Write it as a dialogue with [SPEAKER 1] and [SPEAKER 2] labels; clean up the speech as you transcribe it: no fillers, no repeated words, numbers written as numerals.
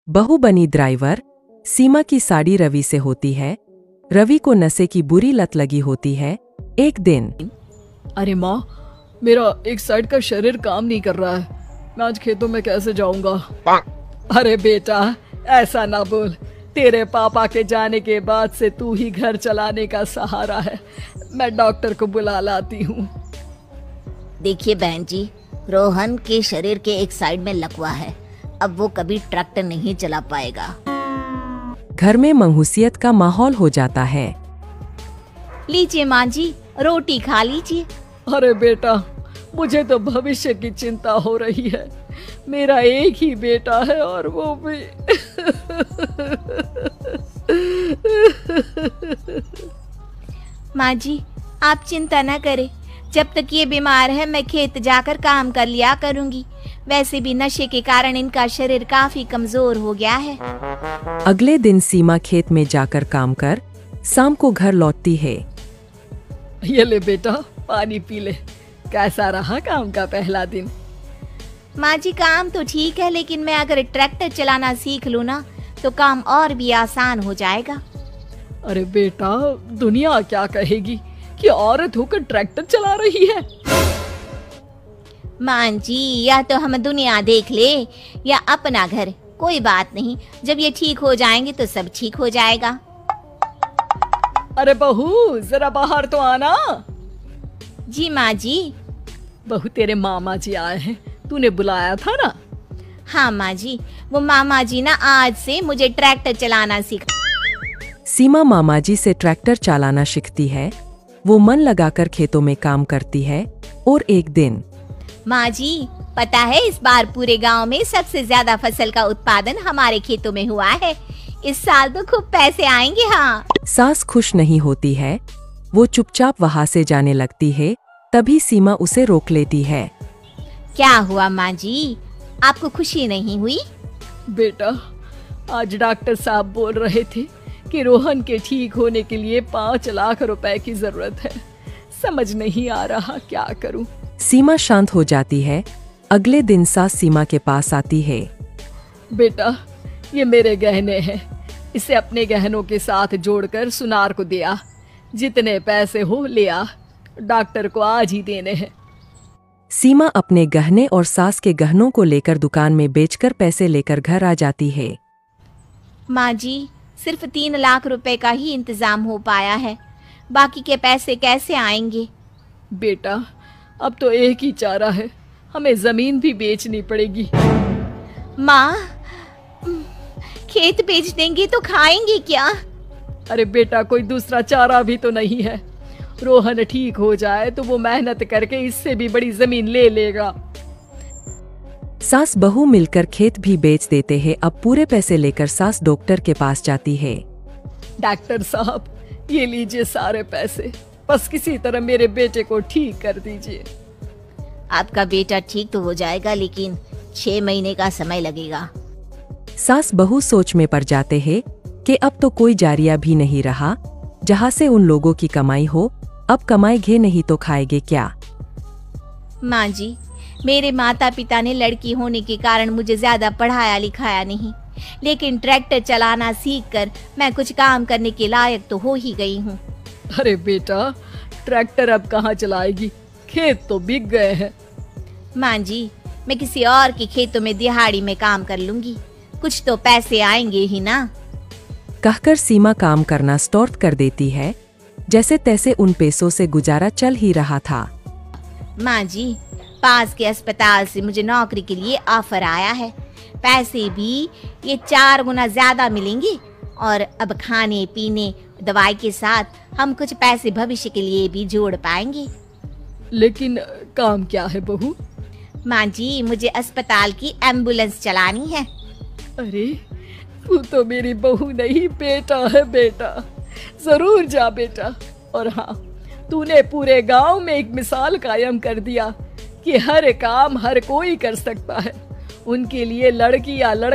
[SPEAKER 1] बहू बनी ड्राइवर। सीमा की साड़ी रवि से होती है। रवि को नशे की बुरी लत लगी होती है। एक दिन,
[SPEAKER 2] अरे माँ, मेरा एक साइड का शरीर काम नहीं कर रहा है। मैं आज खेतों में कैसे जाऊंगा? अरे बेटा, ऐसा ना बोल। तेरे पापा के जाने के बाद से तू ही घर चलाने का सहारा है। मैं डॉक्टर को बुला लाती हूँ।
[SPEAKER 3] देखिए बहन जी, रोहन के शरीर के एक साइड में लकवा है। अब वो कभी ट्रैक्टर नहीं चला पाएगा।
[SPEAKER 1] घर में मंहूसियत का माहौल हो जाता है।
[SPEAKER 3] लीजिए माँ जी, रोटी खा लीजिए।
[SPEAKER 2] अरे बेटा, मुझे तो भविष्य की चिंता हो रही है। मेरा एक ही बेटा है और वो भी
[SPEAKER 3] माँ जी, आप चिंता न करें। जब तक ये बीमार है मैं खेत जाकर काम कर लिया करूंगी। वैसे भी नशे के कारण इनका शरीर काफी कमजोर हो गया है।
[SPEAKER 1] अगले दिन सीमा खेत में जाकर काम कर शाम को घर लौटती है।
[SPEAKER 2] ये ले बेटा, पानी पी ले। कैसा रहा काम का पहला दिन?
[SPEAKER 3] माँ जी, काम तो ठीक है, लेकिन मैं अगर ट्रैक्टर चलाना सीख लूँ ना तो काम और भी आसान हो जाएगा।
[SPEAKER 2] अरे बेटा, दुनिया क्या कहेगी कि औरत होकर ट्रैक्टर चला रही है।
[SPEAKER 3] माँ जी, या तो हम दुनिया देख ले या अपना घर, कोई बात नहीं। जब ये ठीक हो जाएंगे तो सब ठीक हो जाएगा।
[SPEAKER 2] अरे बहू, जरा बाहर तो आना।
[SPEAKER 3] जी माँ जी।
[SPEAKER 2] बहू, तेरे मामा जी आए हैं, तूने बुलाया था ना?
[SPEAKER 3] हाँ माँ जी, वो मामा जी ना आज से मुझे ट्रैक्टर चलाना सिखा।
[SPEAKER 1] सीमा मामा जी से ट्रैक्टर चलाना सीखती है। वो मन लगाकर खेतों में काम करती है। और एक दिन,
[SPEAKER 3] माँ जी, पता है इस बार पूरे गांव में सबसे ज्यादा फसल का उत्पादन हमारे खेतों में हुआ है। इस साल तो खूब पैसे आएंगे। हाँ।
[SPEAKER 1] सास खुश नहीं होती है। वो चुपचाप वहाँ से जाने लगती है। तभी सीमा उसे रोक लेती है।
[SPEAKER 3] क्या हुआ माँ जी, आपको खुशी नहीं हुई?
[SPEAKER 2] बेटा, आज डॉक्टर साहब बोल रहे थे कि रोहन के ठीक होने के लिए 5 लाख रुपए की जरूरत है। समझ नहीं आ रहा क्या करूं।
[SPEAKER 1] सीमा शांत हो जाती है। अगले दिन सास सीमा के पास आती है।
[SPEAKER 2] बेटा, ये मेरे गहने हैं। इसे अपने गहनों के साथ जोड़कर सुनार को दिया। जितने पैसे हो ले आ, डॉक्टर को आज ही देने हैं।
[SPEAKER 1] सीमा अपने गहने और सास के गहनों को लेकर दुकान में बेचकर पैसे लेकर घर आ जाती है।
[SPEAKER 3] माँ जी, सिर्फ 3 लाख रुपए का ही इंतजाम हो पाया है। बाकी के पैसे कैसे आएंगे?
[SPEAKER 2] बेटा, अब तो एक ही चारा है, हमें जमीन भी बेचनी पड़ेगी।
[SPEAKER 3] माँ, खेत बेच देंगे तो खाएंगे क्या?
[SPEAKER 2] अरे बेटा, कोई दूसरा चारा भी तो नहीं है। रोहन ठीक हो जाए तो वो मेहनत करके इससे भी बड़ी जमीन ले लेगा।
[SPEAKER 1] सास बहू मिलकर खेत भी बेच देते हैं। अब पूरे पैसे लेकर सास डॉक्टर के पास जाती है।
[SPEAKER 2] डॉक्टर साहब, ये लीजिए सारे पैसे। बस किसी तरह मेरे बेटे को ठीक कर दीजिए।
[SPEAKER 3] आपका बेटा ठीक तो हो जाएगा, लेकिन 6 महीने का समय लगेगा।
[SPEAKER 1] सास बहू सोच में पड़ जाते हैं कि अब तो कोई जारिया भी नहीं रहा जहाँ से उन लोगों की कमाई हो। अब कमाएंगे नहीं तो खाएंगे क्या?
[SPEAKER 3] माँ जी, मेरे माता पिता ने लड़की होने के कारण मुझे ज्यादा पढ़ाया लिखाया नहीं, लेकिन ट्रैक्टर चलाना सीखकर मैं कुछ काम करने के लायक तो हो ही गई हूँ।
[SPEAKER 2] अरे बेटा, ट्रैक्टर अब कहाँ चलाएगी? खेत तो बिक गए हैं।
[SPEAKER 3] माँ जी, मैं किसी और के खेतों में दिहाड़ी में काम कर लूंगी। कुछ तो पैसे आएंगे ही ना।
[SPEAKER 1] कहकर सीमा काम करना स्टार्ट कर देती है। जैसे तैसे उन पैसों से गुजारा चल ही रहा था।
[SPEAKER 3] माँ जी, पास के अस्पताल से मुझे नौकरी के लिए ऑफर आया है। पैसे भी ये 4 गुना ज्यादा मिलेंगे और अब खाने पीने दवाई के साथ हम कुछ पैसे भविष्य के लिए भी जोड़ पाएंगे।
[SPEAKER 2] लेकिन काम क्या है बहू?
[SPEAKER 3] माँ जी, मुझे अस्पताल की एम्बुलेंस चलानी है।
[SPEAKER 2] अरे, तू तो मेरी बहू नहीं, बेटा है बेटा। जरूर जा बेटा। और हाँ, तूने पूरे गांव में एक मिसाल कायम कर दिया कि हर काम हर कोई कर सकता है। उनके लिए लड़की या लड़का